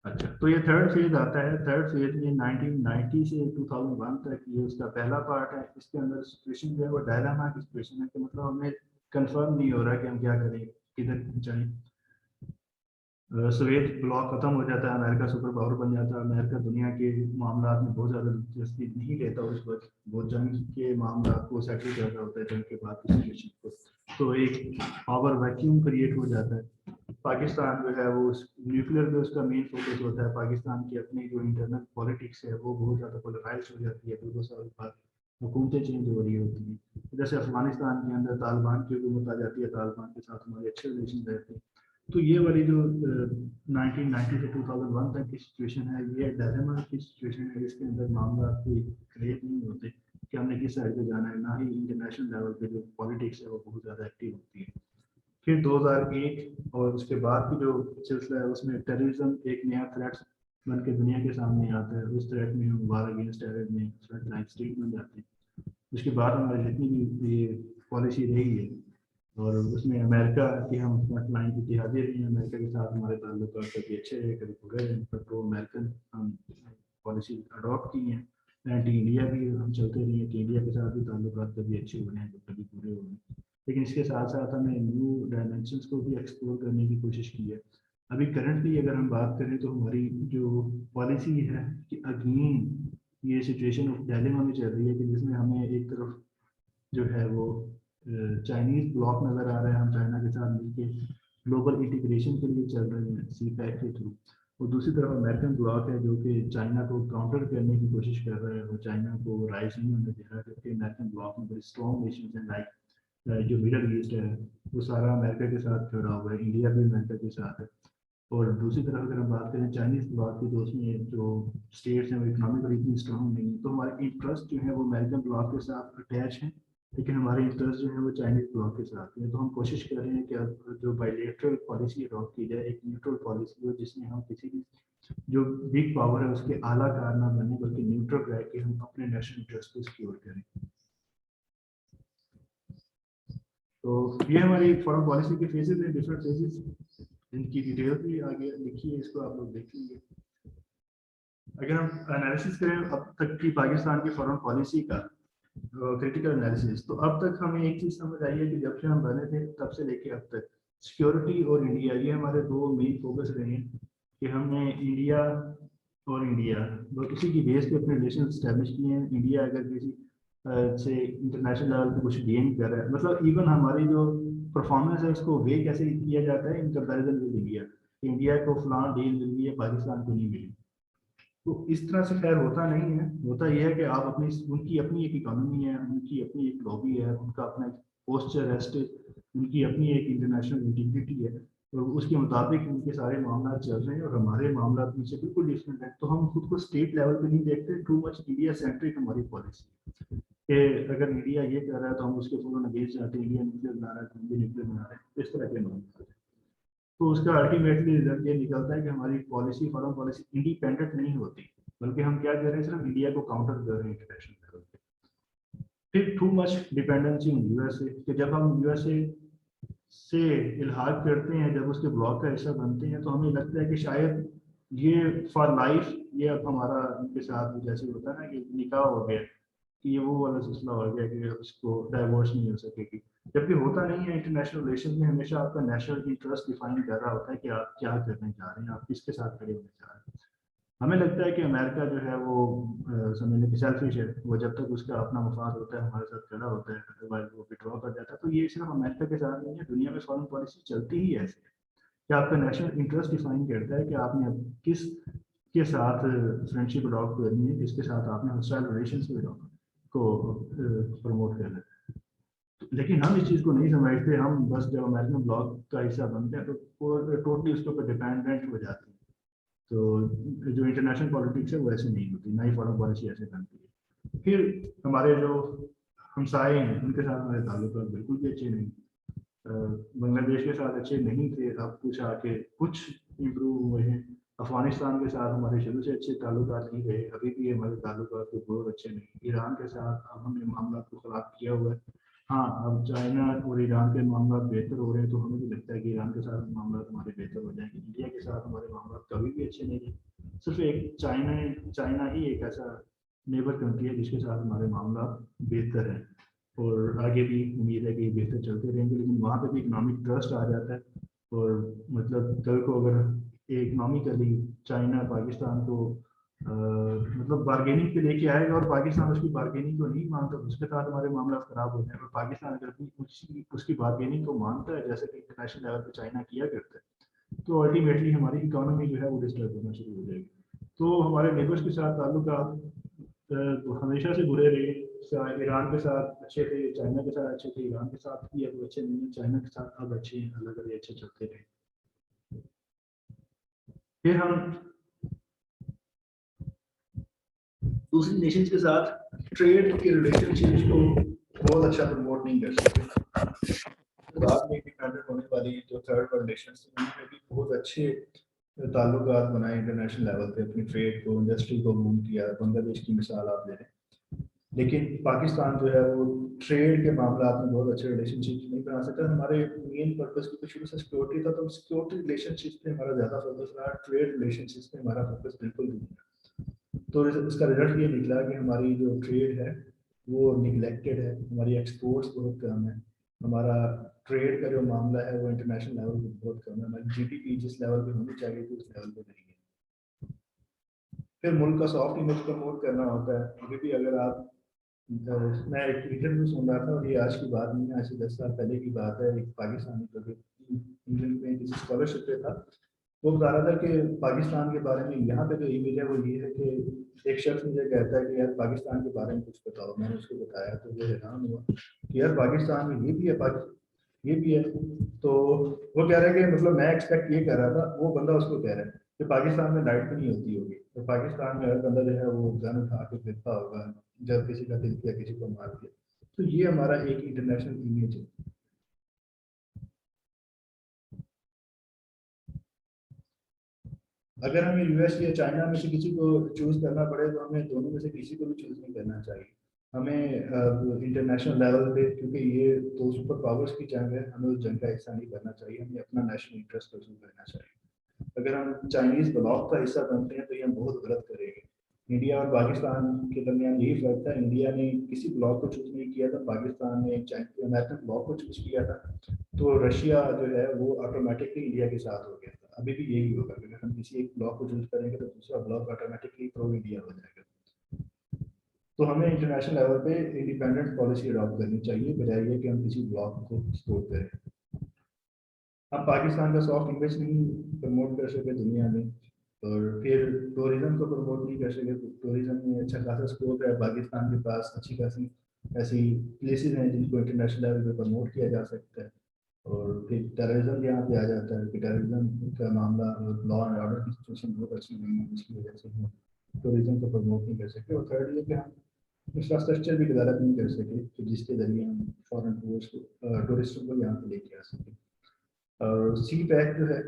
अच्छा, तो ये थर्ड फेज आता है। थर्ड फेज में 1990 से 2001 तक ये उसका पहला पार्ट है। इसके अंदर सिचुएशन जो है वो डायलामा की सिचुएशन है कि मतलब हमें कंफर्म नहीं हो रहा कि हम क्या करें, किधर जाएं। सोवियत ब्लॉक खत्म हो जाता है, अमेरिका सुपर पावर बन जाता है, अमेरिका दुनिया के मामला में बहुत ज़्यादा दिलचस्पी नहीं लेता उस वक्त, वो जंग के मामला को सेटल कर रहा होता है, जंग के बाद की सिचुएशन को। तो एक पावर वैक्यूम क्रिएट हो जाता है। पाकिस्तान जो है वो न्यूक्लियर पे उसका मेन फोकस होता है। पाकिस्तान की अपनी जो इंटरनल पॉलिटिक्स है वो बहुत ज़्यादा पोलराइज हो जाती है, 2 साल बाद हुकूमतें चेंज हो रही होती हैं। जैसे अफगानिस्तान के अंदर तालिबान की हुकूमत आ जाती है, तालिबान के साथ हमारे अच्छे रिलेशन रहते हैं। तो ये वाली जो 1990 से 2001 तक की सिचुएशन है, ये डायलेमा की सिचुएशन है। इसके अंदर मामला कोई क्लियर नहीं होते कि हमने किस साइड पे जाना है, ना ही इंटरनेशनल लेवल पे जो पॉलिटिक्स है वो बहुत ज़्यादा एक्टिव होती है। फिर 2001 और उसके बाद की जो सिलसिला है उसमें टेररिज्म एक नया थ्रेट बन के दुनिया के सामने आता है। उस थ्रेट में हम वार अगेंस्ट टेरर में फ्रंट लाइन स्टेट बन जाते हैं। उसके बाद हमारी जितनी भी ये पॉलिसी रही है और उसमें अमेरिका की हम फ्रंट लाइन की इतिहादी रही हैं। अमेरिका के साथ हमारे ताल्लुक कभी अच्छे रहे कभी बुरे रहे, पर प्रो अमेरिकन हम पॉलिसी अडॉप्ट की हैं। एंटी इंडिया भी हम चलते रहे हैं कि इंडिया के साथ भी ताल्लुक कभी अच्छे हो रहे हैं कभी बुरे हो रहे हैं। लेकिन इसके साथ साथ हमने न्यू डायमेंशन को भी एक्सप्लोर करने की कोशिश की है। अभी करंटली अगर हम बात करें तो हमारी जो पॉलिसी है कि अगेन ये सिचुएशन ऑफ डायलेमा में चल रही है कि जिसमें हमें एक तरफ जो है वो चाइनीज ब्लॉक नजर आ रहा है, हम चाइना के साथ मिलकर ग्लोबल इंटीग्रेशन के लिए चल रहे हैं सी पैक के थ्रू। और दूसरी तरफ अमेरिकन ब्लॉक है जो कि चाइना को काउंटर करने की कोशिश कर रहा है और चाइना को राइज नहीं होने दे रहा, क्योंकि अमेरिकन ब्लॉक में बड़ी स्ट्रॉन्ग नेशन है, लाइक जो मिडल ईस्ट है वो सारा अमेरिका के साथ जुड़ा हुआ है, इंडिया भी अमेरिका के साथ है। और दूसरी तरफ अगर हम बात करें चाइनीज ब्लॉक की, तो उसमें जो स्टेट्स हैं वो इकोनॉमिकली इतनी स्ट्रांग नहीं है, तो हमारे इंटरेस्ट जो है वो अमेरिकन ब्लॉक के साथ अटैच हैं, लेकिन हमारे इंटरेस्ट जो है वो चाइनीज ब्लॉक के साथ हैं। तो हम कोशिश कर रहे हैं कि अब जो बायलेटरल पॉलिसी अडॉप्ट की जाए, एक न्यूट्रल पॉलिसी हो जिसमें हम किसी भी जो बिग पावर है उसके आला कार ना बने, बल्कि न्यूट्रल रह के हम अपने नेशनल इंटरेस्ट को सिक्योर करें। तो ये हमारी फॉरेन पॉलिसी के फेजेस हैं, डिफरेंट फेजेस, इनकी डिटेल भी आगे लिखी है, इसको आप लोग देखेंगे। अगर हम एनालिसिस करें अब तक की पाकिस्तान की फॉरेन पॉलिसी का क्रिटिकल एनालिसिस, तो अब तक हमें एक चीज समझ आई है कि जब से हम बने थे तब से लेके अब तक सिक्योरिटी और इंडिया, ये हमारे दो मेन फोकस रहे हैं कि हमने इंडिया और इंडिया उसी की बेस पे अपने रिलेशन स्टैब्लिश किए हैं। इंडिया अगर किसी से इंटरनेशनल लेवल पे कुछ गेन कर रहा है, मतलब इवन हमारी जो परफॉर्मेंस है उसको वे कैसे किया जाता है in comparison with India. India को फलान डील मिल गई है, पाकिस्तान को नहीं मिली। तो इस तरह से खैर होता नहीं है। होता यह है कि आप अपनी उनकी अपनी एक इकोनॉमी है, उनकी अपनी एक लॉबी है, उनका अपना पोस्चर है, उनकी अपनी एक इंटरनेशनल इंटीग्रिटी है, और उसके मुताबिक उनके सारे मामला चल रहे हैं और हमारे मामला उनसे बिल्कुल डिफरेंट है। तो हम खुद को स्टेट लेवल पे नहीं देखते, टू मच इंडिया सेंट्रिक हमारी पॉलिसी कि अगर इंडिया ये कर रहा है तो हम उसके फुल अगेंस्ट जाते हैं, इंडिया न्यूक्लियर बना रहा है तो हम भी न्यूक्लियर बना रहे हैं, इस तरह के मामले। तो उसका अल्टीमेटली रिजल्ट ये निकलता है कि हमारी पॉलिसी फॉरेन पॉलिसी इंडिपेंडेंट नहीं होती, बल्कि हम क्या कर रहे हैं, सिर्फ इंडिया को काउंटर कर रहे हैं इंटरनेशनल लेवल पे। फिर too much dependency on USA, कि जब हम यूएसए से इल्हाक करते हैं, जब उसके ब्लॉक का हिस्सा बनते हैं, तो हमें लगता है कि शायद ये फॉर लाइफ, ये अब हमारा उनके साथ जैसे होता है ना कि निकाह हो गया, कि ये वो वाला सिलसिला हो गया कि उसको डाइवोर्स नहीं हो सकेगी। जबकि होता नहीं है। इंटरनेशनल रिलेशन में हमेशा आपका नेशनल इंटरेस्ट डिफाइन कर रहा होता है कि आप क्या करने जा रहे हैं, आप किसके साथ खड़े होने जा रहे हैं। हमें लगता है कि अमेरिका जो है वो समझ लें कि सेल्फिश है, वो जब तक उसका अपना मफाद होता है हमारे साथ खड़ा होता है, अदरवाइज वो विड्रॉ कर जाता है। तो ये सिर्फ अमेरिका के साथ नहीं है, दुनिया में फॉरेन पॉलिसी चलती ही ऐसे है कि आपका नेशनल इंटरेस्ट डिफाइन करता है कि आपने अब किस के साथ फ्रेंडशिप अडॉप्ट करनी है, किसके साथ आपने हॉस्टाइल रिलेशन को प्रमोट करना है। लेकिन हम इस चीज़ को नहीं समझते। हम बस जब अमेरिकन ब्लॉक का हिस्सा बनते हैं तो वो टोटली उसके ऊपर डिपेंडेंट हो जाती है। तो जो इंटरनेशनल पॉलिटिक्स है वो ऐसे नहीं होती, ना ही फॉरेन पॉलिसी ऐसे बनती है। फिर हमारे जो हमसाए हैं उनके साथ हमारे ताल्लुक बिल्कुल भी अच्छे नहीं। बांग्लादेश के साथ अच्छे नहीं थे, अब कुछ आके कुछ इम्प्रूव हुए हैं। अफगानिस्तान के साथ हमारे शुरू से अच्छे ताल्लुकात नहीं रहे, अभी भी हमारे ताल्लुकात तो बहुत अच्छे नहीं। ईरान के साथ अब हमने मामला को खराब किया हुआ है, हाँ, अब चाइना और ईरान के मामला बेहतर हो रहे हैं तो हमें भी लगता है कि ईरान के साथ मामला हमारे बेहतर हो जाएंगे। इंडिया के साथ हमारे मामला कभी भी अच्छे नहीं रहे। सिर्फ एक चाइना चाइना ही एक ऐसा नेबर कंट्री है जिसके साथ हमारे मामला बेहतर है, और आगे भी उम्मीद है कि बेहतर चलते रहेंगे। लेकिन वहाँ पे भी इकोनॉमिक ट्रस्ट आ जाता है, और मतलब कल को अगर इकोनॉमिकली चाइना पाकिस्तान को मतलब बार्गेनिंग पे लेके आएगा और पाकिस्तान उसकी बार्गेनिंग को नहीं मानता, तो उसके साथ हमारे मामला खराब हो जाए। और पाकिस्तान अगर भी उसकी बार्गेनिंग को मानता है जैसे कि इंटरनेशनल लेवल पे चाइना किया करता है, तो अल्टीमेटली हमारी इकोनॉमी जो है वो डिस्टर्ब होना शुरू हो जाएगी। तो हमारे नेबर्स के साथ ताल्लुक हमेशा से बुरे रहे। ईरान के साथ अच्छे थे, चाइना के साथ अच्छे थे, ईरान के साथ भी अब अच्छे नहीं है, चाइना के साथ अब अच्छे हैं, अलग अलग अच्छे चलते रहे। फिर हम दूसरी नेशंस के साथ ट्रेड के रिलेशनशिप्स को बहुत अच्छा प्रमोट नहीं कर सकते। बाद में इंडिपेंडेंट होने वाली जो थर्ड वर्ल्ड नेशंस थी उन्होंने भी बहुत अच्छे ताल्लुकात बनाए इंटरनेशनल लेवल पे, अपनी ट्रेड को, इंडस्ट्री को बूम किया। बांग्लादेश की मिसाल आप ले लें। लेकिन पाकिस्तान जो है वो ट्रेड के मामला में बहुत अच्छे रिलेशनशिप नहीं बना सकता। हमारे मेन पर्पस की तो शुरू से सिक्योरिटी था, तो सिक्योरिटी रिलेशनशिप पे हमारा ज़्यादा फोकस रहा, ट्रेड रिलेशनशिप पे हमारा फोकस बिल्कुल नहीं था। तो इसका रिजल्ट ये निकला कि हमारी जो ट्रेड है वो निगलेक्टेड है, हमारी एक्सपोर्ट्स बहुत कम है, हमारा ट्रेड का जो मामला है वो इंटरनेशनल लेवल पे बहुत कम है, हमारी जीडीपी जिस लेवल पे होनी चाहिए थी उस लेवल पे नहीं है। फिर मुल्क का सॉफ्ट इमेज प्रमोट करना होता है। अभी भी अगर आप मैं एक इंटरव्यू सुन रहा था, और ये आज की बात नहीं है, आज से 10 साल पहले की बात है। एक पाकिस्तानी जो इंग्लैंड में किसी स्कॉलरशिप पे था, वो बता रहा था कि पाकिस्तान के बारे में यहाँ पे जो इमेज है वो ये है कि एक शख्स मुझे कहता है कि यार पाकिस्तान के बारे में कुछ बताओ। मैंने उसको बताया तो वो हैरान हुआ कि यार पाकिस्तान में ये भी है, ये भी है। तो वो कह रहा है कि मतलब मैं एक्सपेक्ट ये कर रहा था, वो बंदा उसको कह रहा है कि पाकिस्तान में लाइट भी नहीं होती होगी, तो पाकिस्तान में हर बंदा जो है वो गन उठा के फिरता होगा जब किसी का दिल किया किसी को मार दिया। तो ये हमारा एक इंटरनेशनल इमेज है। अगर हमें यूएस या चाइना में से किसी को चूज करना पड़े तो हमें दोनों में से किसी को भी चूज नहीं करना चाहिए। हमें इंटरनेशनल लेवल पे, क्योंकि ये दो सुपर पावर्स की जंग है, हमें उस जंग का हिस्सा नहीं करना चाहिए, हमें अपना नेशनल इंटरेस्ट परस्यू करना चाहिए। अगर हम चाइनीज ब्लॉक का हिस्सा बनते हैं तो ये हम बहुत गलत करेंगे। इंडिया और पाकिस्तान के दरमियान यही फर्क था, इंडिया ने किसी ब्लॉक को चूज नहीं किया था, पाकिस्तान ने अमेरिकन ब्लॉक को चूज किया था। तो रशिया जो है वो ऑटोमेटिकली इंडिया के साथ हो गया था। अभी भी यही होगा, अगर हम किसी एक ब्लॉक को चूज करेंगे तो दूसरा ब्लॉक ऑटोमेटिकली प्रो इंडिया हो जाएगा। तो हमें इंटरनेशनल लेवल पे इंडिपेंडेंट पॉलिसी अडॉप्ट करनी चाहिए, बजाय ये कि हम किसी ब्लॉक को सपोर्ट करें। हम पाकिस्तान का सॉफ्ट इमेज नहीं प्रमोट कर सके दुनिया में, और फिर टूरिज्म को प्रमोट नहीं कर सके। टूरिज्म में अच्छा खासा स्कोप है, पाकिस्तान के पास अच्छी खासी ऐसी प्लेसेस हैं जिनको इंटरनेशनल लेवल पे प्रमोट किया जा सकता है। और फिर टेररिज्म यहाँ पे आ जाता है कि टेररिज्म का मामला और लॉ एंड ऑर्डर की सिचुएशन बहुत अच्छी नहीं है, जिसकी वजह से हम टूरिज्म को प्रमोट नहीं कर सकते। और थर्ड ये कि हम इंफ्रास्ट्रक्चर भी डेवलप नहीं कर सके तो जिसके जरिए हम फॉरेन टूरिस्टों को यहाँ पे लेके आ सकें। और सी पैक जो है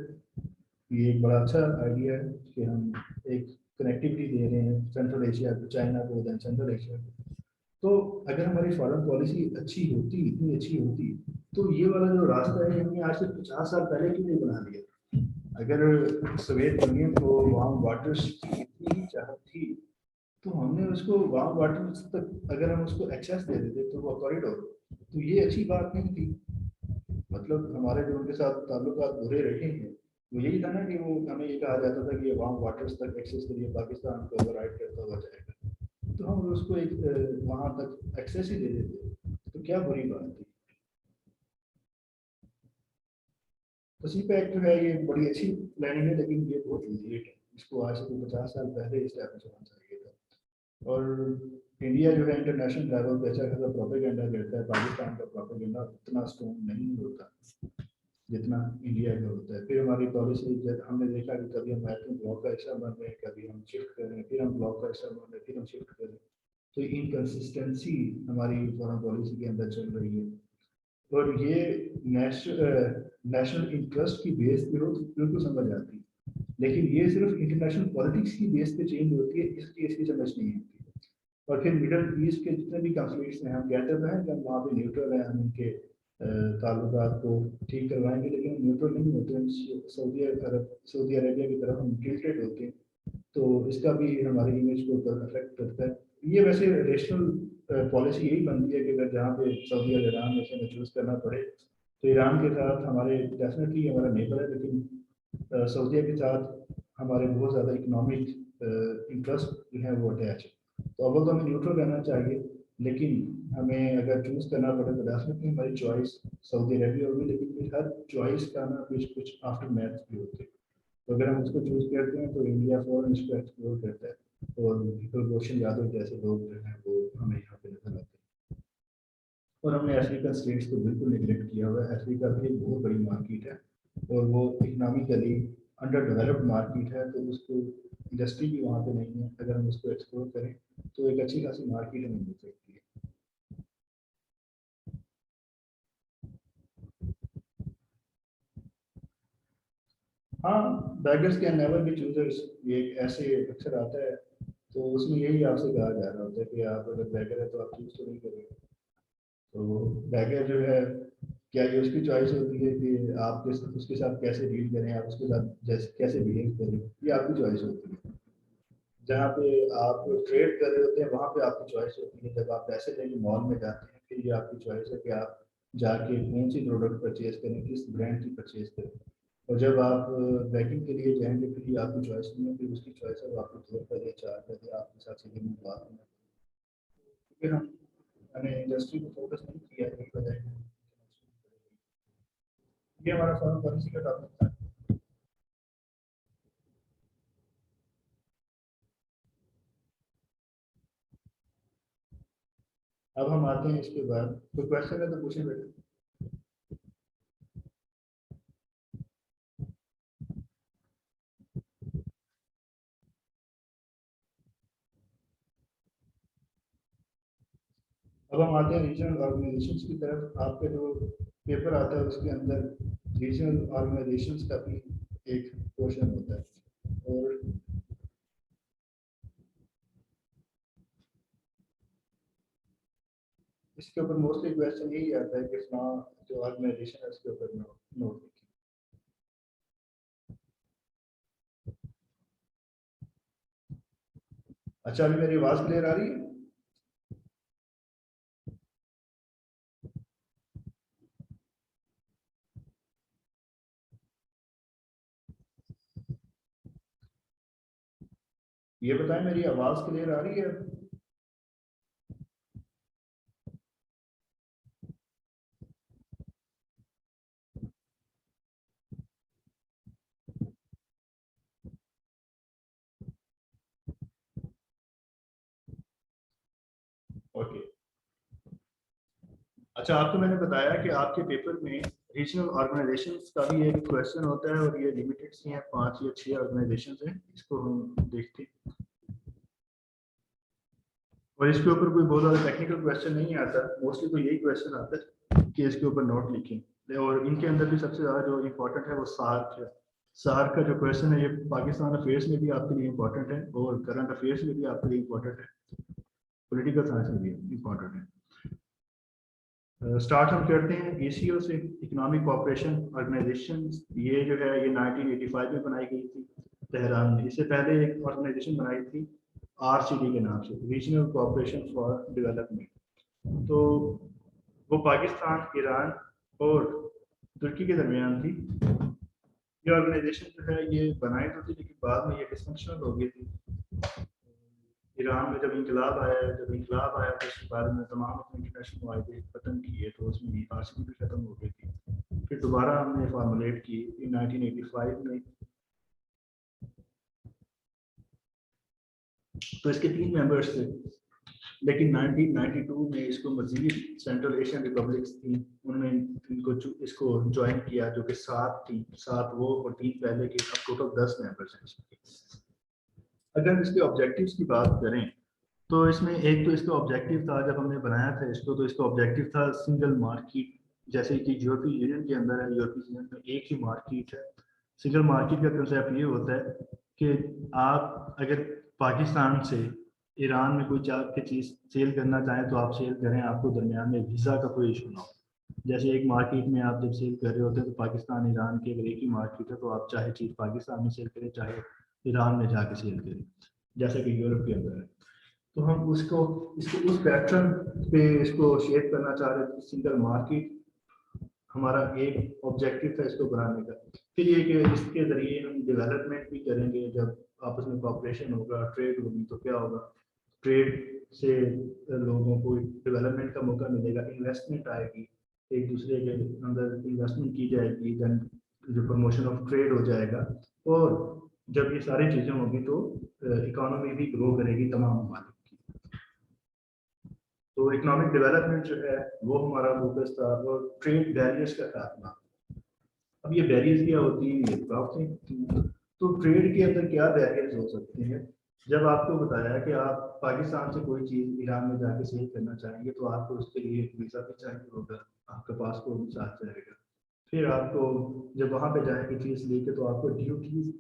ये एक बड़ा अच्छा आइडिया है कि हम एक कनेक्टिविटी दे रहे हैं सेंट्रल एशिया को, चाइना को, देन सेंट्रल एशिया को। तो अगर हमारी फॉरेन पॉलिसी अच्छी होती, इतनी अच्छी होती, तो ये वाला जो रास्ता है हमने आज से 50 साल पहले क्यों नहीं बना लिया। अगर सोवियत यूनियन को वार्म वाटर्स की इतनी ही चाहत थी तो हमने उसको वार्म वाटर्स तक अगर हम उसको एक्सेस दे देते तो वो कॉरिडोर, तो ये अच्छी बात नहीं थी। मतलब हमारे जो उनके साथ ताल्लुकात बुरे रहे हैं वो यही था ना कि वो हमें ये कहा जाता था कि ये वार्म वाटर्स तक एक्सेस के लिए पाकिस्तान को ओवरराइड करता हुआ जाएगा, तो हम उसको एक वहां तक एक्सेस ही दे देते, तो क्या बुरी बात थी। तो सी पैक जो है ये बड़ी अच्छी प्लानिंग है, लेकिन ये बहुत लेट है। इसको आज से 50 साल पहले स्टैब्लिश होना चाहिए था। और इंडिया जो है इंटरनेशनल लेवल पे अच्छा खासा प्रोपेगेंडा करता है, पाकिस्तान का प्रोपेगेंडा उतना स्ट्रॉन्ग नहीं होता जितना इंडिया का होता है। फिर हमारी पॉलिसी हमने देखा कि कभी हम अमेरिकन ब्लॉक का हिस्सा बन रहे हैं, कभी हम शिफ्ट कर रहे हैं, फिर हम ब्लॉक का हिस्सा बन रहे हैं, फिर हम शिफ्ट कर रहे हैं। तो इनकन्सिस्टेंसी हमारी फॉरेन पॉलिसी के अंदर चल रही है। और ये नेशनल इंटरेस्ट की बेस पे हो तो बिल्कुल समझ आती है, लेकिन ये सिर्फ इंटरनेशनल पॉलिटिक्स की बेस पे चेंज होती है, इसलिए इसकी समझ नहीं आती। और फिर मिडल ईस्ट के जितने भी कॉन्फ्लिक्ट्स हैं, हम कहते तो हैं कि हम वहाँ पे न्यूट्रल हैं, हम उनके ताल्लुकात को ठीक करवाएंगे, लेकिन न्यूट्रल नहीं होते हैं। सऊदी अरेबिया की तरफ हम टिल्टेड होते हैं, तो इसका भी हमारी इमेज को ऊपर अफेक्ट करता है। ये वैसे रेशनल पॉलिसी यही बनती है कि अगर जहाँ पे सऊदी और ईरान में से चूज करना पड़े, तो ईरान के साथ हमारे डेफिनेटली हमारा नेबर है, लेकिन सऊदीया के साथ हमारे बहुत ज़्यादा इकोनॉमिक इंटरेस्ट जो है वो अटैच है। तो अब तो हमें न्यूट्रल रहना चाहिए, लेकिन हमें अगर चूज करना पड़े तो डेफिनेटली हमारी चॉइस सऊदी अरेबिया होगी, लेकिन फिर हर चॉइस का ना कुछ आफ्टर मैथ भी होते हैं। तो अगर हम उसको चूज करते हैं तो इंडिया फॉरन इसको एक्सप्लोर करता है, और रोशन यादव जैसे लोग जो हैं वो हमें यहाँ पे नजर आते हैं। और हमने अफ्रीकन स्टेट्स को बिल्कुल निगलेक्ट किया हुआ है। अफ्रीका भी एक बहुत बड़ी मार्केट है, और वो इकनॉमिकली अंडर डेवलप्ड मार्केट है, तो उसको इंडस्ट्री भी वहाँ पे नहीं है। अगर हम उसको एक्सप्लोर करें तो एक अच्छी खासी मार्केट हमें मिल सकती है। हाँ, beggars can never be choosers, ये ऐसे अक्सर आता है। तो उसमें यही आपसे कहा जा रहा होता है कि आप अगर बैगर है तो आप चूज तो नहीं करेंगे। तो बैगर जो है, क्या ये उसकी चॉइस होती है कि आप उसके साथ कैसे डील करें, आप उसके साथ जैसे कैसे बिहेव करें, ये आपकी चॉइस होती है। जहाँ पे आप ट्रेड कर रहे होते हैं वहाँ पे आपकी चॉइस होती है। जब आप पैसे लेके मॉल में जाते हैं, फिर ये आपकी चॉइस है कि आप जाके कौन सी प्रोडक्ट परचेज करें, किस ब्रांड की परचेज करें। और जब आप बैकिंग के लिए जाएंगे, फिर ये आपकी चॉइस नहीं है, फिर उसकी चॉइस है वो आपको 2 रुपये दे, 4 रुपये दे, आपके साथ सीधे मुँह बात नहीं। क्योंकि हमने इंडस्ट्री को फोकस नहीं किया, यही वजह है। ये हमारा फॉरेन पॉलिसी का टॉपिक था। अब हम आते हैं इसके बाद, कोई क्वेश्चन है तो पूछें बेटा। अब हम आते हैं रीजनल ऑर्गेनाइजेशंस की तरफ। आपके जो पेपर आता है उसके अंदर रीजनल ऑर्गेनाइजेशंस का भी एक क्वेश्चन होता है, और इसके ऊपर मोस्टली क्वेश्चन यही आता है कि जो ऑर्गेनाइजेशन है उसके ऊपर नोट लिखिए। अच्छा, अभी मेरी आवाज क्लियर आ रही है? ये बताएं, मेरी आवाज क्लियर आ रही है? ओके। अच्छा, आपको मैंने बताया कि आपके पेपर में रीजनल ऑर्गेनाइजेशंस का भी एक क्वेश्चन होता है, और ये लिमिटेड सी हैं, 5 या 6 ऑर्गेनाइजेशंस हैं। इसको हम देखते हैं, और इसके ऊपर कोई बहुत ज़्यादा टेक्निकल क्वेश्चन नहीं आता। मोस्टली तो यही क्वेश्चन आता है कि इसके ऊपर नोट लिखें। और इनके अंदर भी सबसे ज़्यादा जो इम्पोर्टेंट है वो सार्क है। सार्क का जो क्वेश्चन है, ये पाकिस्तान अफेयर्स में भी आपके लिए इम्पोर्टेंट है, और करंट अफेयर्स में भी आपके लिए इम्पोर्टेंट है, पॉलिटिकल साइंस में भी इम्पोर्टेंट है। स्टार्ट हम करते हैं एसीओ से, इकोनॉमिक कोऑपरेशन ऑर्गेनाइजेशन। ये जो है ये 1985 में बनाई गई थी तेहरान में। इससे पहले एक ऑर्गेनाइजेशन बनाई थी आरसीडी के नाम से, रीजनल कोऑपरेशन फॉर डेवलपमेंट। तो वो पाकिस्तान, ईरान और तुर्की के दरमियान थी। ये ऑर्गेनाइजेशन जो है ये बनाई तो थी, लेकिन बाद में ये डिसफंक्शनल हो गई थी। ईरान में जब इंकलाब आया तो उसके बारे में तमाम अपने इंटरनेशनल माहे खत्म किए, तो उसमें आरसीबी भी खत्म हो गई थी। फिर दोबारा हमने फार्मुलेट की इन 1985 में। तो इसके 3 मेंबर्स थे, लेकिन 1992 में इसको मजीद सेंट्रल एशियन रिपब्लिक्स थी, उन्होंने इसको ज्वाइन किया, जो कि 7 थी, 7 वो और 3 पहले के। अब टोटल 10 मेंबर्स हैं इसमें। अगर इसके ऑब्जेक्टिव्स की बात करें, तो इसमें एक तो इसका ऑब्जेक्टिव था, जब हमने बनाया था इसको, तो इसका ऑब्जेक्टिव था सिंगल मार्केट। जैसे कि यूरोपीय यूनियन के अंदर है, यूरोपीय यूनियन में एक ही मार्केट है। सिंगल मार्केट का कंसेप्ट ये होता है कि आप अगर पाकिस्तान से ईरान में कोई चाह के चीज़ सेल करना चाहें तो आप सेल करें, आपको दरमियान में वीज़ा का कोई इशू ना हो। जैसे एक मार्केट में आप जब सेल कर रहे होते हैं तो पाकिस्तान ईरान की अगर एक ही मार्केट है तो आप चाहे चीज़ पाकिस्तान में सेल करें चाहे ईरान में जाके सेल करें, जैसे कि यूरोप के अंदर है। तो हम उसको इसको उस पैटर्न पे इसको शेप करना चाह रहे थे, सिंगल मार्केट हमारा एक ऑब्जेक्टिव था इसको बनाने का। फिर ये कि इसके ज़रिए हम डेवलपमेंट भी करेंगे, जब आपस में कॉपरेशन होगा, ट्रेड होगी तो क्या होगा, ट्रेड से लोगों को डेवलपमेंट का मौका मिलेगा, इन्वेस्टमेंट आएगी, एक दूसरे के अंदर इन्वेस्टमेंट की जाएगी, देन जो प्रमोशन ऑफ ट्रेड हो जाएगा, और जब ये सारी चीज़ें होंगी तो इकोनॉमी भी ग्रो करेगी तमाम ममालिक की। तो इकोनॉमिक डेवलपमेंट जो है वो हमारा फोकस था, और ट्रेड बैरियर्स का खात्मा। अब ये बैरियर्स क्या होती हैं, ये तो ट्रेड के अंदर क्या बैरियर्स हो सकते हैं। जब आपको बताया कि आप पाकिस्तान से कोई चीज़ ईरान में जाके सेल करना चाहेंगे तो आपको उसके लिए वीज़ा भी चाहिए होगा, आपका पासपोर्ट भी साथ जाएगा। फिर आपको जब वहाँ पे जाएंगे चीज़ लेके तो आपको ड्यूटीज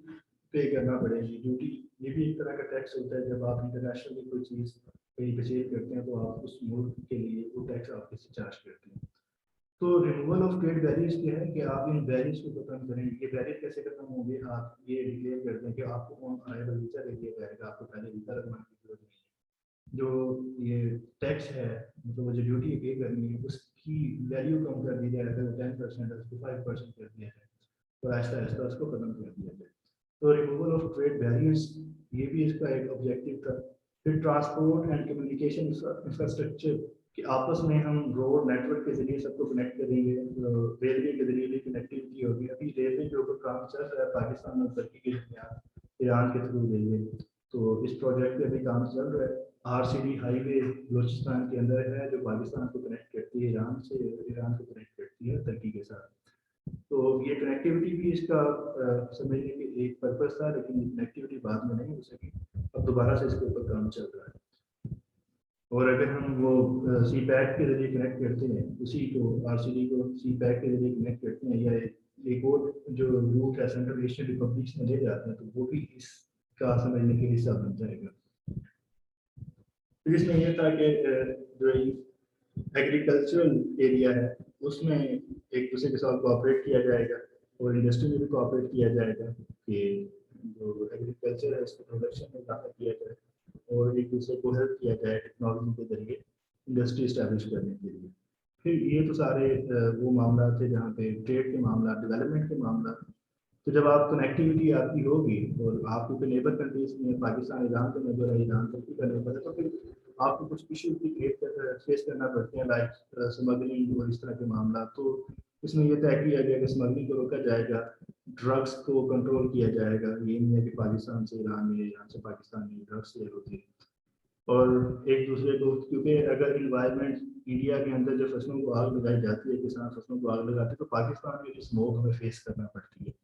पे करना पड़ेगी। ड्यूटी ये भी एक तरह का टैक्स होता है। जब आप इंटरनेशनली कोई चीज़ कहीं पे सेल करते हैं तो आप उस मुल्क के लिए वो टैक्स आप किसी चार्ज करते हैं। तो रिमूवल ऑफ ट्रेड बैरियर्स क्या है कि आप इन बैरियर्स को खत्म करें। ये बैरियर कैसे खत्म होंगे, आप ये डिक्लेयर कर दें कि आपको ऑन अराइवल वीज़ा दे दिया जाएगा, आपको पहले वीज़ा लगवाने की जरूरत नहीं है। जो ये टैक्स है, मतलब वो जो ड्यूटी पे करनी है उसकी वैल्यू कम कर दी जाए, अगर 10% है उसको 5% कर दिया जाए, तो आहिस्ता आहिस्ता उसको खत्म कर दिया जाए। तो रिमूवल ऑफ ट्रेड बैरियर्स ये भी इसका एक ऑब्जेक्टिव था। फिर ट्रांसपोर्ट एंड कम्युनिकेशन इंफ्रास्ट्रक्चर कि आपस में हम रोड नेटवर्क के जरिए सबको कनेक्ट करेंगे, रेलवे के जरिए भी कनेक्टिविटी होगी। अभी रेलवे के ऊपर काम चल रहा है पाकिस्तान और तुर्की के दरमियान, ईरान के थ्रू रेलवे, तो इस प्रोजेक्ट पे अभी काम चल रहा है। आरसीडी हाईवे बलूचिस्तान के अंदर है जो पाकिस्तान को कनेक्ट करती है ईरान से, ईरान को कनेक्ट करती है तुर्की के साथ। तो ये कनेक्टिविटी भी इसका समझने के एक पर्पस था, लेकिन ये कनेक्टिविटी बाद में नहीं हो सकी। अब दोबारा से इसके ऊपर काम चल रहा है। और अगर हम वो सी पैक के जरिए कनेक्ट करते हैं, उसी को आरसीडी को सी पैक के जरिए कनेक्ट करते हैं, या एक और जो रूट है सेंट्रल एशियन रिपब्लिक्स में ले जाते हैं, तो वो भी इसका समझने के हिस्सा बन जाएगा। फिर इसमें यह था कि जो एग्रीकल्चरल एरिया है उसमें एक दूसरे के साथ कोऑपरेट किया जाएगा, और इंडस्ट्री में भी कोऑपरेट किया जाएगा कि जो एग्रीकल्चर है उसको प्रोडक्शन में ज़्यादा किया जाए, और एक दूसरे को हेल्प किया जाए टेक्नोलॉजी के जरिए इंडस्ट्री इस्टेब्लिश करने के लिए। फिर ये तो सारे वो मामला थे जहाँ पे ट्रेड के मामला, डेवलपमेंट के मामला। तो जब आप कनेक्टिविटी आपकी होगी और आपके नेबर कंट्रीज में पाकिस्तान ईरान का नेबर है, ईरान तुर्की का नेबर है, तो फिर आपको कुछ इशू भी फेस करना पड़ते हैं, लाइक स्मगलिंग और इस तरह के मामला। तो इसमें यह तय किया गया कि स्मगलिंग को रोका जाएगा, ड्रग्स को कंट्रोल किया जाएगा। ये नहीं है कि पाकिस्तान से ईरान में, ईरान से पाकिस्तान में ड्रग्स सेल होती है। और एक दूसरे को, क्योंकि अगर इन्वायरमेंट इंडिया के अंदर जब फसलों को आग लगाई जाती है, किसान फसलों को आग लगाते हैं, तो पाकिस्तान में भी स्मोक हमें फेस करना पड़ती है।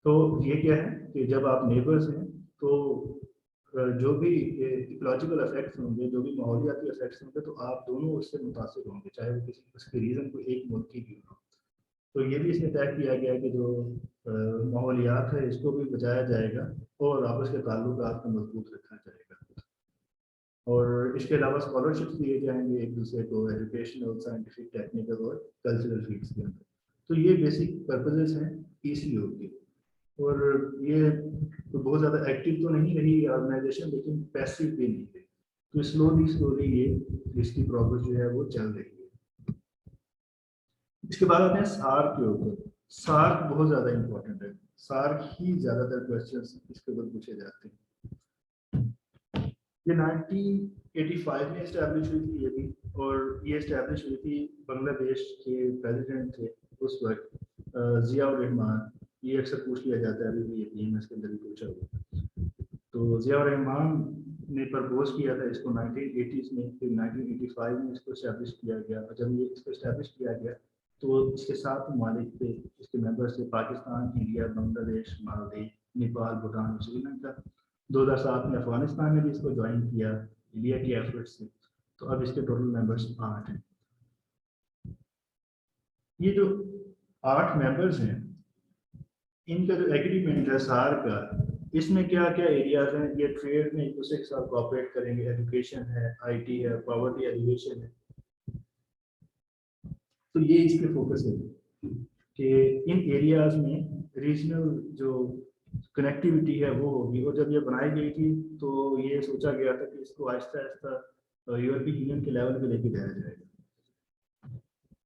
तो ये क्या है कि जब आप नेबर्स हैं तो जो भी इकोलॉजिकल इफेक्ट्स होंगे, जो भी माहौलियाती इफेक्ट्स होंगे, तो आप दोनों उससे मुतासिर होंगे, चाहे वो किसी उसके रीज़न को एक मुल्क की भी हो। तो ये भी इसमें तय किया गया कि जो माहौलियात है इसको भी बचाया जाएगा और आपस के ताल्लुकात को मजबूत रखा जाएगा। और इसके अलावा स्कॉलरशिप दिए जाएंगे एक दूसरे को एजुकेशनल, साइंटिफिक, टेक्निकल और कल्चरल फील्ड्स के अंदर। तो ये बेसिक पर्पजेस हैं ECO के। और ये तो बहुत ज़्यादा एक्टिव तो नहीं रही ऑर्गेनाइजेशन, लेकिन पैसिव भी नहीं रही। तो स्लोली स्लोली ये इसकी प्रोग्रेस जो है वो चल रही है। इसके बाद आते हैं सार्क के ऊपर। सार्क बहुत ज़्यादा इंपॉर्टेंट है, सार्क ही ज़्यादातर क्वेश्चंस इसके ऊपर पूछे जाते हैं। ये 1985 में इस्टेब्लिश हुई थी ये भी, और ये इस्टेब्लिश हुई थी बांग्लादेश के प्रेसिडेंट थे उस वक्त, ज़ियाउर रहमान। ये अक्सर पूछ लिया जाता है, अभी भी ये PMS के अंदर भी पूछा हुआ। तो ज़ियाउर रहमान ने प्रपोज किया था इसको 1980s में, फिर 1985 में इसको इस्टेब्लिश किया गया। और जब ये इसको इस्टेब्लिश किया गया तो इसके 7 ममालिक थे, इसके मेंबर्स थे पाकिस्तान, इंडिया, बांग्लादेश, मालदीव, नेपाल, भूटान, श्रीलंका। 2007 में अफगानिस्तान ने भी इसको ज्वाइन किया इंडिया की एफर्ट से। तो अब इसके टोटल मेंबर्स 8 हैं। ये जो 8 मेंबर्स हैं, इनका जो एग्रीमेंट है सार्क का, इसमें क्या क्या एरियाज हैं, ये ट्रेड में एक दूसरे के साथ कोऑपरेट करेंगे, एजुकेशन है, आईटी है, पॉवर्टी एलिवेशन है। तो ये इसके फोकस है कि इन एरियाज में रीजनल जो कनेक्टिविटी है वो होगी। और जब ये बनाई गई थी तो ये सोचा गया था कि इसको आहिस्ता आहिस्ता यूरोपीय यूनियन के लेवल पे लेके जाया जाएगा।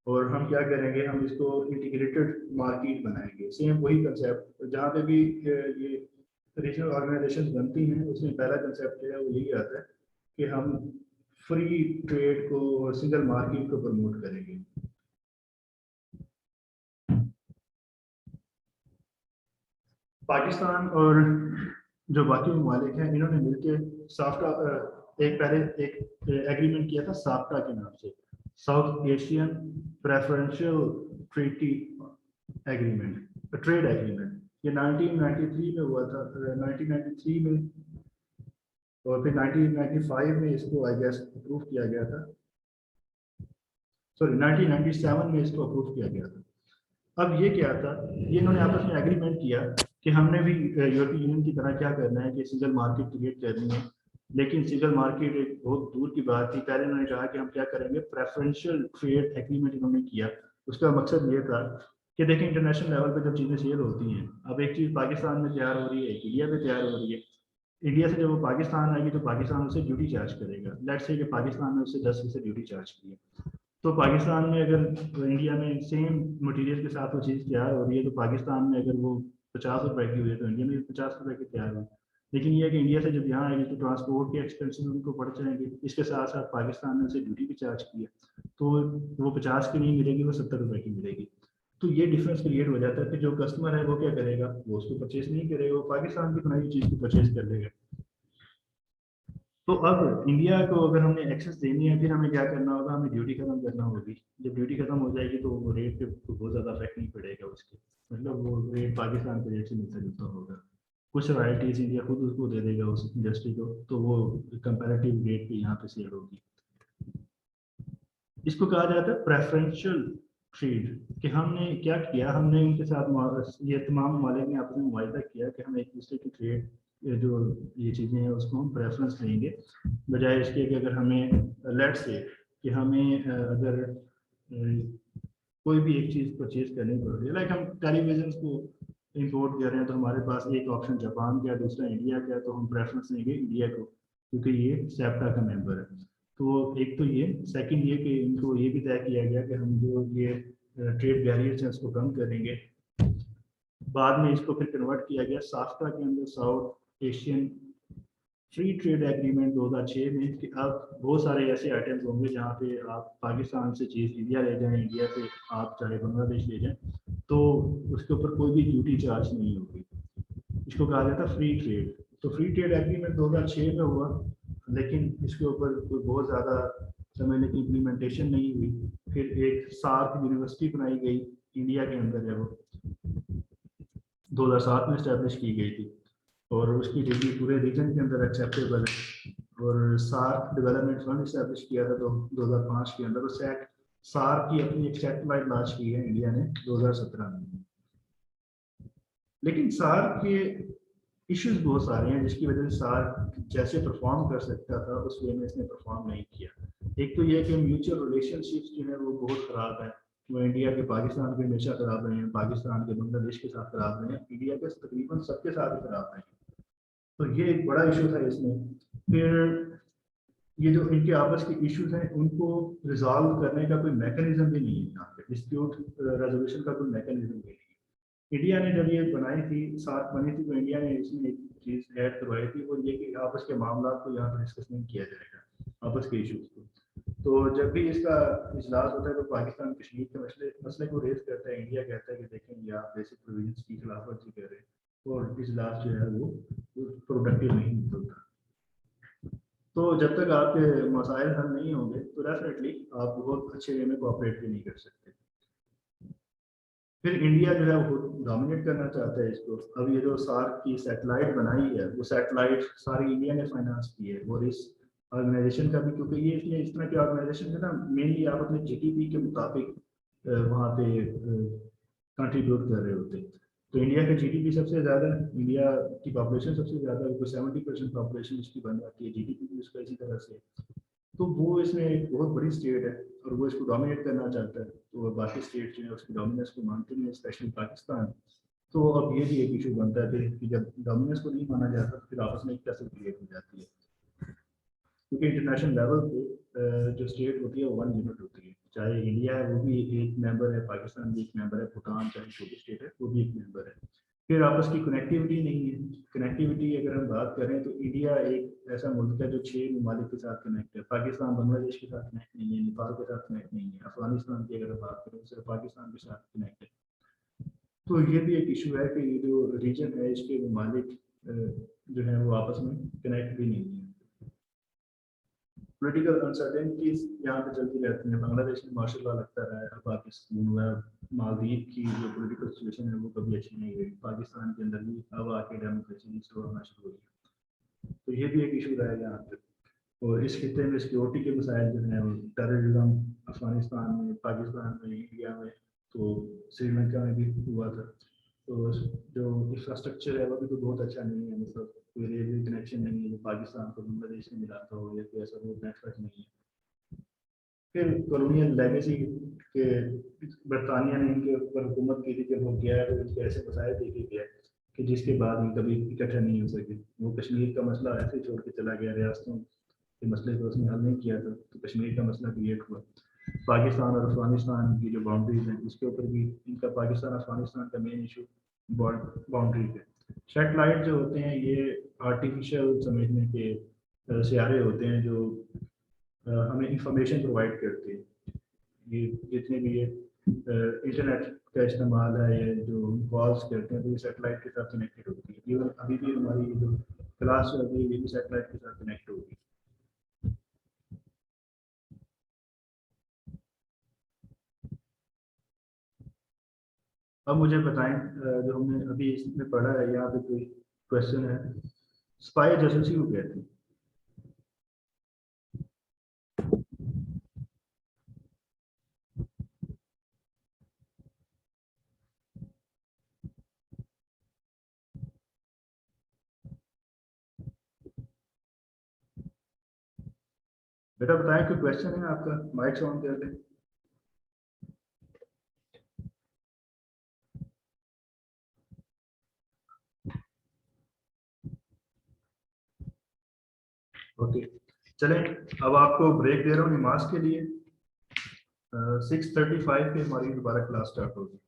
और हम क्या करेंगे, हम इसको इंटीग्रेटेड मार्केट बनाएंगे। सेम वही कंसेप्ट जहाँ पे भी ये रीजनल ऑर्गेनाइजेशन बनती हैं, उसमें पहला कंसेप्ट जो है वो यही आता है कि हम फ्री ट्रेड को और सिंगल मार्केट को प्रमोट करेंगे। पाकिस्तान और जो बाकी ममालिक हैं, इन्होंने मिलकर साफ्टा एक पहले एक एग्रीमेंट किया था साफ्टा के नाम से, south Asian preferential treaty agreement, trade agreement. ये 1993 में हुआ था, 1993 में, और फिर 1995 में इसको आई गेस अप्रूव किया गया था, सॉरी 1997 में इसको अप्रूव किया गया था। अब ये क्या था, ये इन्होंने आपस में एग्रीमेंट किया कि हमने भी यूरोपीय यूनियन की तरह क्या करना है कि सिंगल मार्केट क्रिएट करनी है। लेकिन सिंगल मार्केट एक बहुत दूर की बात थी। पहले उन्होंने कहा कि हम क्या करेंगे, प्रेफरेंशियल ट्रेड एग्रीमेंट इन्होंने किया। उसका मकसद ये था कि देखिए इंटरनेशनल लेवल पे जब चीज़ें सेल होती हैं, अब एक चीज़ पाकिस्तान में तैयार हो रही है, इंडिया में तैयार हो रही है, इंडिया से जब वो पाकिस्तान आएगी तो पाकिस्तान उससे ड्यूटी चार्ज करेगा। लेट्स से कि पाकिस्तान ने उससे 10% ड्यूटी चार्ज की है, तो पाकिस्तान में अगर इंडिया में सेम मटेरियल के साथ वो चीज़ तैयार हो रही है, तो पाकिस्तान में अगर वो 50 रुपए की हुई है तो इंडिया में 50 रुपए की तैयार हो। लेकिन ये है कि इंडिया से जब यहाँ आएगी तो ट्रांसपोर्ट के एक्सपेंसेस उनको बढ़ जाएंगे। इसके साथ साथ पाकिस्तान ने उसे ड्यूटी भी चार्ज की है, तो वो 50 की नहीं मिलेगी, वो 70 रुपए की मिलेगी। तो ये डिफरेंस क्रिएट हो जाता है कि जो कस्टमर है वो क्या करेगा, वो उसको परचेज नहीं करेगा, वो पाकिस्तान की बनाई हुई चीज़ को परचेज कर लेगा। तो अब इंडिया को अगर हमने एक्सेस देनी है, फिर हमें क्या करना होगा, हमें ड्यूटी खत्म करना होगी। जब ड्यूटी खत्म हो जाएगी तो वो रेट पे बहुत ज़्यादा इफेक्ट नहीं पड़ेगा उसके, मतलब वो रेट पाकिस्तान के रेट से मिलता जुलता होगा। कुछ रॉयल्टीज इंडिया खुद उसको दे देगा उस इंडस्ट्री को, तो वो कंपैरेटिव रेट पे यहाँ पे सेल होगी। इसको कहा जाता है प्रेफरेंशियल ट्रेड। कि हमने क्या किया, हमने इनके साथ ये तमाम ममालिक ने आपस में मुआहदा किया कि हम एक दूसरे की ट्रेड जो ये चीज़ें हैं उसको हम प्रेफरेंस देंगे, बजाय इसके कि अगर हमें लेट्स से कि हमें अगर कोई भी एक चीज़ परचेज करनी पड़ रही है, लाइक हम टेलीविजन को इंपोर्ट कर रहे हैं, तो हमारे पास एक ऑप्शन जापान का है, दूसरा इंडिया का है, तो हम प्रेफरेंस देंगे इंडिया को क्योंकि ये सेप्टा का मेंबर है। तो एक तो ये, सेकंड ये कि इनको ये भी तय किया गया कि हम जो ये ट्रेड बैरियर्स हैं उसको कम करेंगे। बाद में इसको फिर कन्वर्ट किया गया साफ्टा के अंदर, south Asian free trade agreement 2006 में, कि अब बहुत सारे ऐसे आइटम्स होंगे जहाँ पे आप पाकिस्तान से चीज़ इंडिया ले जाएं, इंडिया से आप चाहे बांग्लादेश ले जाएं, तो उसके ऊपर कोई भी ड्यूटी चार्ज नहीं होगी। इसको कहा जाता है फ्री ट्रेड। तो फ्री ट्रेड एग्रीमेंट 2006 में हुआ, लेकिन इसके ऊपर कोई बहुत ज़्यादा समझने की इम्प्लीमेंटेशन नहीं हुई। फिर एक सार्क यूनिवर्सिटी बनाई गई, इंडिया के अंदर है वो, 2007 में इस्टेब्लिश की गई थी, और उसकी डिग्री पूरे रीजन के अंदर एक्सेप्टेबल है। और सार्क डेवलपमेंट फंड इस्टेब्लिश किया था तो 2005 के अंदर, और सार्क की अपनी एक सैटेलाइट लॉन्च की है इंडिया ने 2017 में। लेकिन सार्क के इश्यूज बहुत सारे हैं जिसकी वजह से सार्क जैसे परफॉर्म कर सकता था उस वे में इसने परफॉर्म नहीं किया। एक तो यह कि म्यूचुअल रिलेशनशिप्स जो है वो बहुत ख़राब है। वो इंडिया के पाकिस्तान के हमेशा ख़राब रहे हैं, पाकिस्तान के बांग्लादेश के साथ ख़राब रहे हैं, इंडिया के तकरीबन सबके साथ ही ख़राब रहे हैं। तो ये एक बड़ा इशू था इसमें। फिर ये जो इनके आपस के इश्यूज हैं उनको रिजॉल्व करने का कोई मैकेनिज्म भी नहीं है, यहाँ पे डिस्प्यूट रेजोल्यूशन का कोई मैकेनिज्म भी नहीं है। इंडिया ने जब ये बनाई थी, साथ बनी थी, तो इंडिया ने इसमें एक चीज़ ऐड करवाई थी, वो ये कि आपस के मामला को यहाँ पर डिस्कस नहीं किया जाएगा, आपस के इशूज को। तो जब भी इसका इजलास होता है तो पाकिस्तान कश्मीर के मसले को रेज करता है, इंडिया कहता है कि देखें ये आप बेसिक प्रोविजंस की खिलाफवर्जी कर रहे हैं, और इजलास जो है वो प्रोडक्टिव नहीं निकलता। तो जब तक आपके मसाइल हल नहीं होंगे तो डेफिनेटली आप बहुत अच्छे वे में कोऑपरेट भी नहीं कर सकते। फिर इंडिया जो है वो डोमिनेट करना चाहता है इसको। अब ये जो सार्क की सैटेलाइट बनाई है, वो सैटेलाइट सारी इंडिया ने फाइनेंस की है, और इस ऑर्गेनाइजेशन का भी, क्योंकि ये इसमें इस तरह की ऑर्गेनाइजेशन है ना, मेनली आप अपने जीडीपी के मुताबिक वहाँ पे कंट्रीब्यूट कर रहे होते हैं। तो इंडिया का जीडीपी सबसे ज़्यादा है, इंडिया की पॉपुलेशन सबसे ज़्यादा है, 70% पॉपुलेशन उसकी बन जाती है, जीडीपी भी उसका इसी तरह से। तो वो इसमें एक बहुत बड़ी स्टेट है और वो इसको डोमिनेट करना चाहता है, तो बाकी स्टेट जो है उसकी डोमिनेंस को मानते नहीं है, स्पेशली पाकिस्तान। तो अब ये भी एक इशू बनता है फिर कि जब डोमिनेंस को नहीं माना जाता तो फिर आपस में एक टसल क्रिएट हो जाती है, क्योंकि इंटरनेशनल लेवल पे जो स्टेट होती है वो वन यूनिट होती है, चाहे इंडिया है वो भी एक मेंबर है, पाकिस्तान भी एक मेंबर है, भूटान चाहे छोटी स्टेट है वो भी एक मेंबर है। फिर आपस की कनेक्टिविटी नहीं है। कनेक्टिविटी अगर हम बात करें तो इंडिया एक ऐसा मुल्क है जो 6 ममालिक के साथ कनेक्ट है, पाकिस्तान बांग्लादेश के साथ कनेक्ट नहीं है, नेपाल के साथ कनेक्ट नहीं है, अफगानिस्तान की अगर बात करें सिर्फ पाकिस्तान के साथ कनेक्ट है। तो ये भी एक इशू है कि ये जो रीजन है इसके ममालिक जो है वो आपस में कनेक्ट भी नहीं है। पॉलिटिकल अनसर्टेनिटीज यहाँ पे चलती रहती हैं, बांग्लादेश में मार्शल लॉ लगता रहा है, पाकिस्तान व मालदीव की जो पॉलिटिकल सिचुएशन है वो कभी अच्छी नहीं रही, पाकिस्तान के अंदर भी अब आके डेमोक्रेसी स्लो होना शुरू हो गया। तो ये भी एक इशू रहेगा यहाँ पे। और इस खिते में सिक्योरिटी के मसाइल जो है, टेररिज्म अफगानिस्तान में, पाकिस्तान में, इंडिया में, तो श्रीलंका में भी हुआ था। तो जो इंफ्रास्ट्रक्चर है वो भी तो बहुत अच्छा नहीं है, मतलब कोई रेलवे कनेक्शन नहीं है जो पाकिस्तान को बांग्लादेश में मिलाता हो, या कोई ऐसा रोड नेटवर्क नहीं है। फिर कॉलोनियल लेगेसी के बरतानिया ने इनके ऊपर हुकूमत की थी, जब वो गया तो उनको ऐसे मसाइल देके गया कि जिसके बाद ये कभी इकट्ठा नहीं हो सके। वो कश्मीर का मसला ऐसे छोड़ के चला गया, रियासतों के मसले को उसने हल नहीं किया था, तो कश्मीर का मसला क्रिएट हुआ। पाकिस्तान और अफगानिस्तान की जो बाउंड्रीज हैं उसके ऊपर भी इनका पाकिस्तान अफगानिस्तान का मेन इशू बाउंड्री पे। सेटेलाइट जो होते हैं ये आर्टिफिशियल समझने के सियारे होते हैं जो हमें इंफॉर्मेशन प्रोवाइड करते हैं। ये जितने भी ये इंटरनेट का इस्तेमाल है, ये जो कॉल्स करते हैं तो ये सेटेलाइट के साथ कनेक्टेड होती है। इवन अभी भी हमारी जो क्लास चल रही है ये भी सेटेलाइट के साथ कनेक्ट होगी। अब मुझे बताएं जो हमने अभी इसमें पढ़ा है यहाँ पे कोई क्वेश्चन है, स्पाई जासूसी को कहते हैं। बेटा बताएं कोई क्वेश्चन है आपका, माइक ऑन कर लें। ओके चलें, अब आपको ब्रेक दे रहा हूँ नमाज के लिए। 6:35 पे हमारी दोबारा क्लास स्टार्ट होगी।